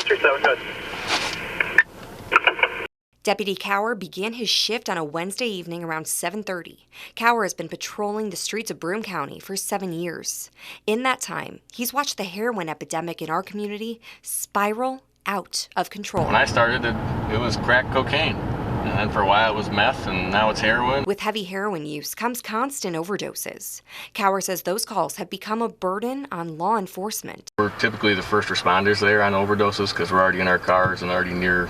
37 good. Deputy Cower began his shift on a Wednesday evening around 7:30. Cower has been patrolling the streets of Broome County for 7 years. In that time, he's watched the heroin epidemic in our community spiral out of control. When I started, it was crack cocaine. And then for a while it was meth, and now it's heroin. With heavy heroin use comes constant overdoses. Cower says those calls have become a burden on law enforcement. We're typically the first responders there on overdoses because we're already in our cars and already near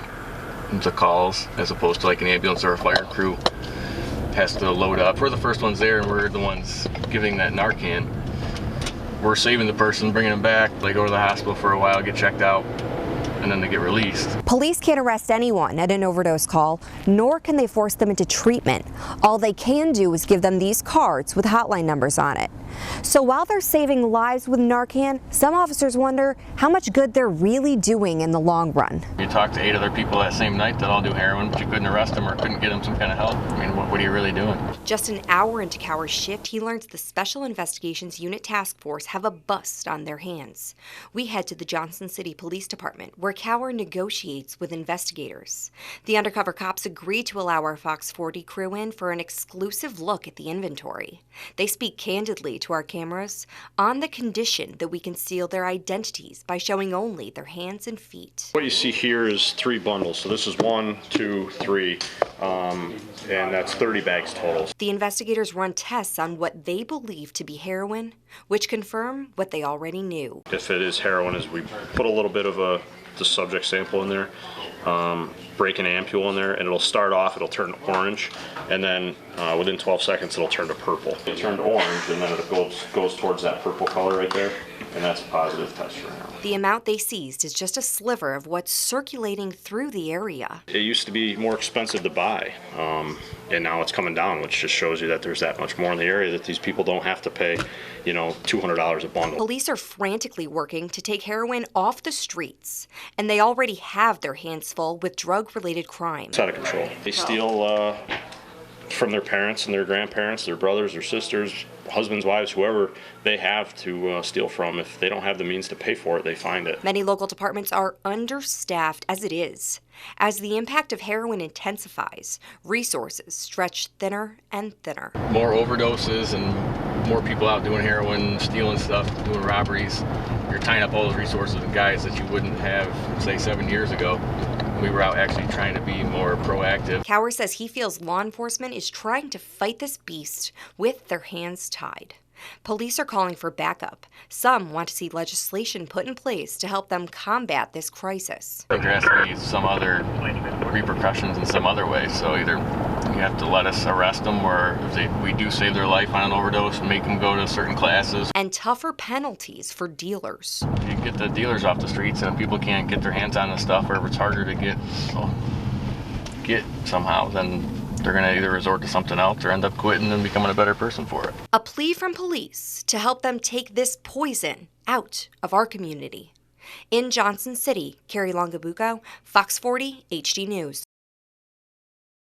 the calls, as opposed to like an ambulance or a fire crew has to load up. We're the first ones there, and we're the ones giving that Narcan. We're saving the person, bringing them back, they go to the hospital for a while, get checked out, and then they get released. Police can't arrest anyone at an overdose call, nor can they force them into treatment. All they can do is give them these cards with hotline numbers on it. So while they're saving lives with Narcan, some officers wonder how much good they're really doing in the long run. You talk to 8 other people that same night that all do heroin, but you couldn't arrest them or couldn't get them some kind of help. I mean, what are you really doing? Just an hour into Cower's shift, he learns the Special Investigations Unit Task Force have a bust on their hands. We head to the Johnson City Police Department, where Cower negotiates with investigators. The undercover cops agree to allow our Fox 40 crew in for an exclusive look at the inventory. They speak candidly to our cameras on the condition that we conceal their identities by showing only their hands and feet. What you see here is 3 bundles. So this is 1, 2, 3, and that's 30 bags total. The investigators run tests on what they believe to be heroin, which confirm what they already knew. If it is heroin, is we put a little bit of the subject sample in there, break an ampule in there, and it'll start off, it'll turn orange, and then within 12 seconds it'll turn to purple. It turned orange, and then it goes towards that purple color right there, and that's a positive test for heroin. The amount they seized is just a sliver of what's circulating through the area. It used to be more expensive to buy, and now it's coming down, which just shows you that there's that much more in the area that these people don't have to pay, $200 a bundle. Police are frantically working to take heroin off the streets, and they already have their hands full with drug-related crime. It's out of control. They steal from their parents and their grandparents, their brothers, their sisters, husbands, wives, whoever they have to steal from. If they don't have the means to pay for it, they find it. Many local departments are understaffed as it is. As the impact of heroin intensifies, resources stretch thinner and thinner. More overdoses and more people out doing heroin, stealing stuff, doing robberies. You're tying up all those resources and guys that you wouldn't have, say, 7 years ago. We were out actually trying to be more proactive. Cower says he feels law enforcement is trying to fight this beast with their hands tied. Police are calling for backup. Some want to see legislation put in place to help them combat this crisis. I think there has to be some other repercussions in some other way. So either you have to let us arrest them, or if we do save their life on an overdose, make them go to certain classes. And tougher penalties for dealers. You get the dealers off the streets, and if people can't get their hands on the stuff, or if it's harder to get somehow, then they're going to either resort to something else or end up quitting and becoming a better person for it. A plea from police to help them take this poison out of our community. In Johnson City, Carrie Longabuco, Fox 40 HD News.